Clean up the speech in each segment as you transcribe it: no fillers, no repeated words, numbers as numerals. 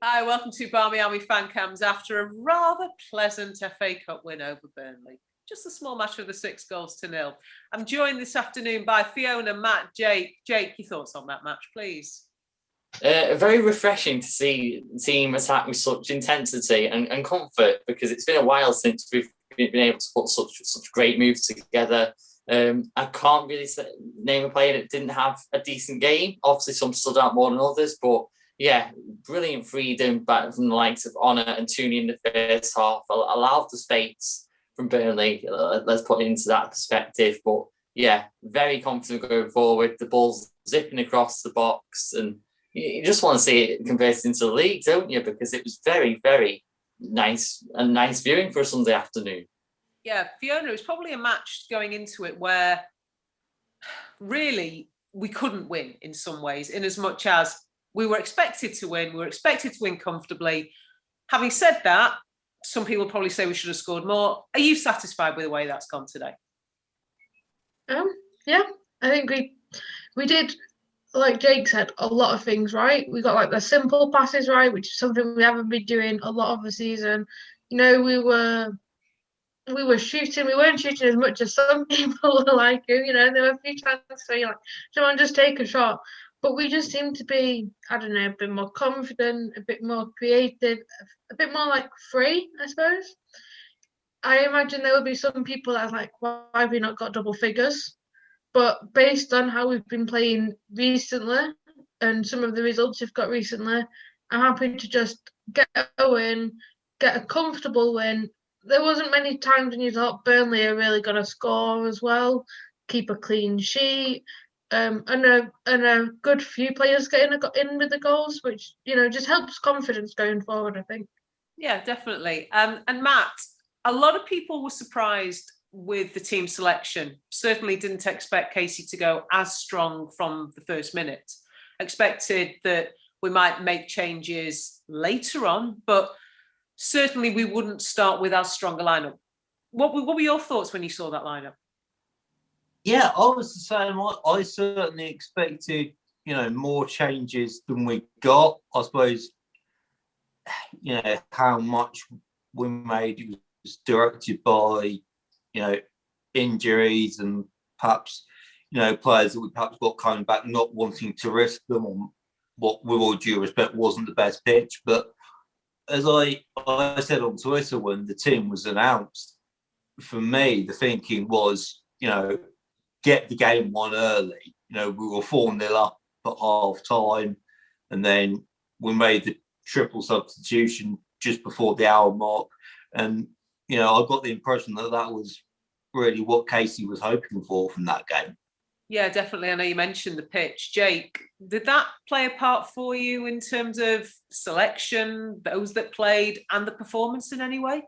Hi, welcome to Barmy Army fan cams after a rather pleasant FA Cup win over Burnley. Just a small matter of the 6-0. I'm joined this afternoon by Fiona, Matt, Jake. Jake, your thoughts on that match, please? Very refreshing to see the team attack with such intensity and comfort, because it's been a while since we've been able to put such great moves together. I can't really name a player that didn't have a decent game. Obviously, some stood out more than others, but yeah, brilliant freedom back from the likes of Honor and Tooney in the first half. Allowed the space from Burnley. Let's put it into that perspective. But yeah, very confident going forward. The ball's zipping across the box, and you just want to see it converted into the league, don't you? Because it was very, very nice viewing for a Sunday afternoon. Yeah, Fiona, it was probably a match going into it where really we couldn't win in some ways, in as much as we were expected to win. We were expected to win comfortably. Having said that, some people probably say we should have scored more. Are you satisfied with the way that's gone today? Yeah, I think we did, like Jake said, a lot of things right. We got like the simple passes right, which is something we haven't been doing a lot of the season. You know, we were shooting. We weren't shooting as much as some people were like. You know, there were a few chances where you're like, "Come on, just take a shot." But we just seemed to be, I don't know, a bit more confident, a bit more creative, a bit more like free, I suppose. I imagine there will be some people that are like, why have we not got double figures? But based on how we've been playing recently and some of the results we've got recently, I'm happy to just get a win, get a comfortable win. There wasn't many times when you thought Burnley are really going to score as well, keep a clean sheet, and a good few players getting in with the goals, which just helps confidence going forward, I think. Yeah, definitely. And Matt, a lot of people were surprised with the team selection. Certainly didn't expect Casey to go as strong from the first minute. Expected that we might make changes later on, but certainly we wouldn't start with as strong a lineup. What were your thoughts when you saw that lineup? Yeah, I was the same. I certainly expected, more changes than we got. I suppose, how much we made was directed by, injuries and perhaps, players that we perhaps got coming back, not wanting to risk them on what, with all due respect, wasn't the best pitch. But as I said on Twitter when the team was announced, for me, the thinking was, get the game won early. We were 4-0 up at half time, and then we made the triple substitution just before the hour mark. And, I got the impression that was really what Casey was hoping for from that game. Yeah, definitely. I know you mentioned the pitch. Jake, did that play a part for you in terms of selection, those that played, and the performance in any way?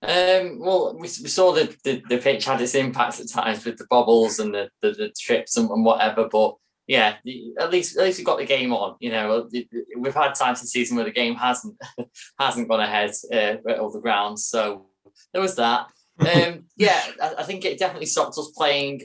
Well, we saw the pitch had its impacts at times with the bobbles and the trips and whatever, but yeah, at least we got the game on. We've had times this season where the game hasn't gone ahead at other grounds, so there was that. Yeah, I think it definitely stopped us playing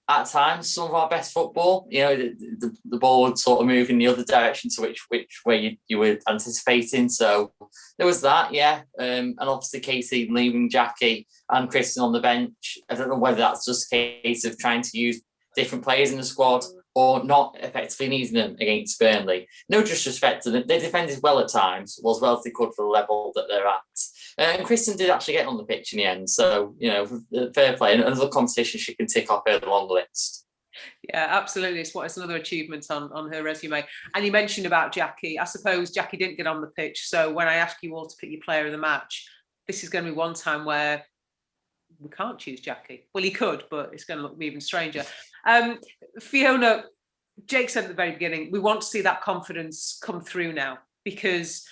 at times some of our best football. The ball would sort of move in the other direction to which way you were anticipating. So there was that, yeah. And obviously Casey leaving Jackie and Christian on the bench. I don't know whether that's just a case of trying to use different players in the squad or not effectively needing them against Burnley. No disrespect to them. They defended well at times, well, as well as they could for the level that they're at. And Kristen did actually get on the pitch in the end. So, fair play. And another competition she can tick off her long list. Yeah, absolutely. It's another achievement on her resume. And you mentioned about Jackie. I suppose Jackie didn't get on the pitch. So when I ask you all to pick your player of the match, this is going to be one time where we can't choose Jackie. Well, you could, but it's going to look even stranger. Fiona, Jake said at the very beginning, we want to see that confidence come through now, because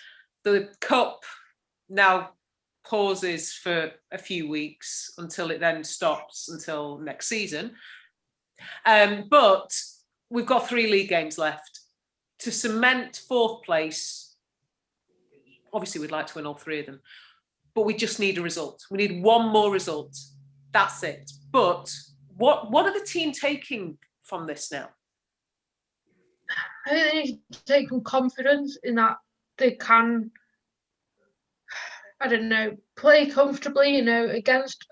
the cup now pauses for a few weeks until it then stops until next season. But we've got 3 league games left. To cement 4th place, obviously we'd like to win all 3 of them, but we just need a result. We need one more result. That's it. But what are the team taking from this now? I think they need to take some confidence in that they can, I don't know, play comfortably, you know, against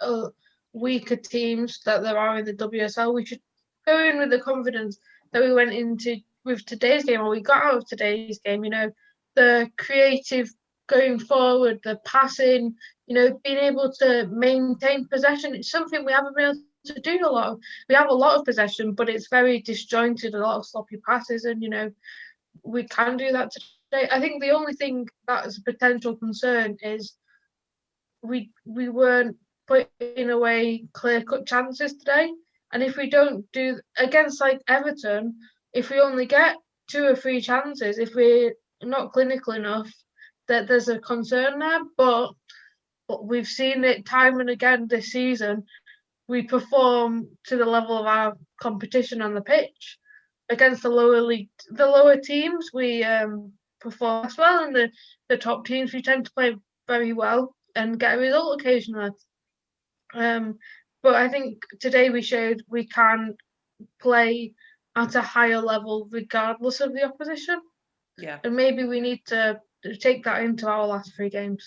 weaker teams that there are in the WSL. We should go in with the confidence that we went into with today's game, or we got out of today's game, you know, the creative going forward, the passing, you know, being able to maintain possession. It's something we haven't been able to do a lot of. We have a lot of possession, but it's very disjointed, a lot of sloppy passes, and, you know, we can do that today. I think the only thing that is a potential concern is we weren't putting away clear-cut chances today. And if we don't do against like Everton, if we only get 2 or 3 chances, if we're not clinical enough, that there's a concern there. But we've seen it time and again this season. We perform to the level of our competition on the pitch. Against the lower teams, we perform as well, and the top teams we tend to play very well and get a result occasionally. But I think today we showed we can play at a higher level regardless of the opposition. Yeah. And maybe we need to take that into our last 3 games.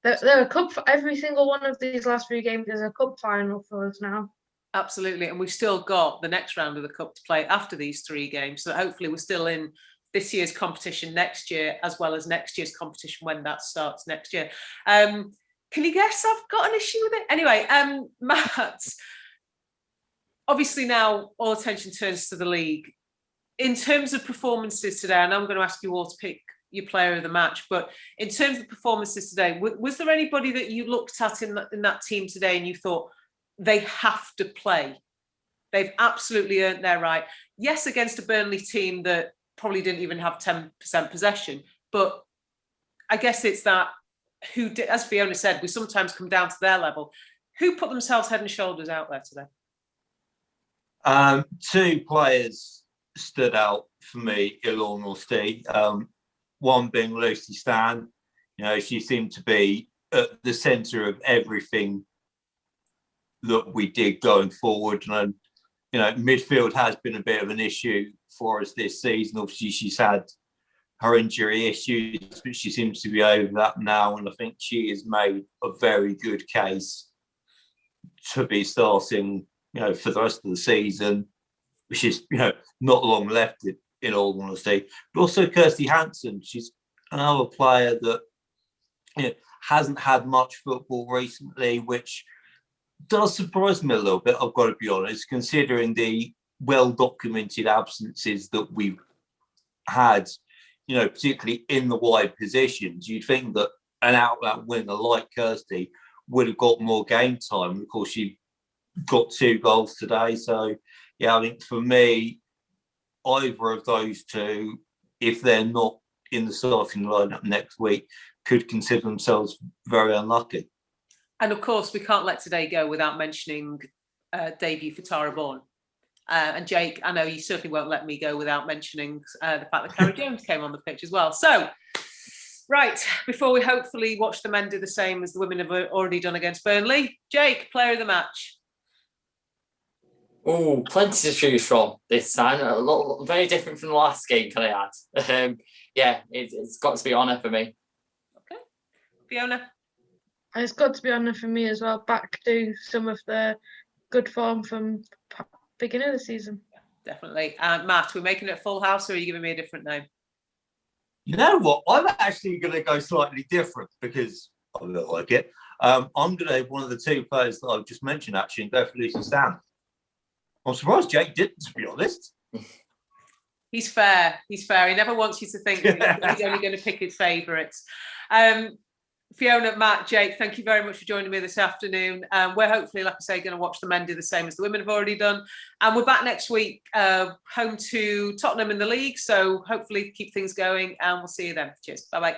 There are cup for every single one of these last 3 games is a cup final for us now. Absolutely. And we've still got the next round of the cup to play after these 3 games. So hopefully we're still in this year's competition next year, as well as next year's competition when that starts next year. Can you guess I've got an issue with it? Anyway, Matt, obviously now all attention turns to the league. In terms of performances today, and I'm going to ask you all to pick your player of the match, but in terms of performances today, was there anybody that you looked at in that team today and you thought they have to play? They've absolutely earned their right. Yes, against a Burnley team that probably didn't even have 10% possession, but I guess it's that who did, as Fiona said, we sometimes come down to their level. Who put themselves head and shoulders out there today? 2 players stood out for me, in all honesty. One being Lucy Stan. You know, she seemed to be at the centre of everything that we did going forward. And, you know, midfield has been a bit of an issue for us this season. Obviously, she's had her injury issues, but she seems to be over that now. And I think she has made a very good case to be starting, you know, for the rest of the season, which is, you know, not long left in all honesty. But also Kirsty Hansen, she's another player that, you know, hasn't had much football recently, which does surprise me a little bit, I've got to be honest, considering the well-documented absences that we've had, you know, particularly in the wide positions. You'd think that an out-and-out winner like Kirsty would have got more game time. Of course, she got 2 goals today. So, yeah, I think for me, either of those 2, if they're not in the starting lineup next week, could consider themselves very unlucky. And of course, we can't let today go without mentioning debut for Tara Bourne. And Jake, I know you certainly won't let me go without mentioning the fact that Carrie Jones came on the pitch as well. So, right, before we hopefully watch the men do the same as the women have already done against Burnley, Jake, player of the match. Oh, plenty to choose from this time. A lot, very different from the last game, can I add? Yeah, it's got to be honour for me. Okay. Fiona? It's got to be honour for me as well, back to some of the good form from beginning of the season. Definitely. And Matt, we're making it full house, or are you giving me a different name? You know what? I'm actually going to go slightly different because I look like it. I'm going to have one of the 2 players that I've just mentioned actually and go for Lucy Stan. I'm surprised Jake didn't, to be honest. He's fair. He's fair. He never wants you to think that he's only going to pick his favourites. Fiona, Matt, Jake, thank you very much for joining me this afternoon. We're hopefully, like I say, going to watch the men do the same as the women have already done. And we're back next week, home to Tottenham in the league. So hopefully keep things going and we'll see you then. Cheers. Bye-bye.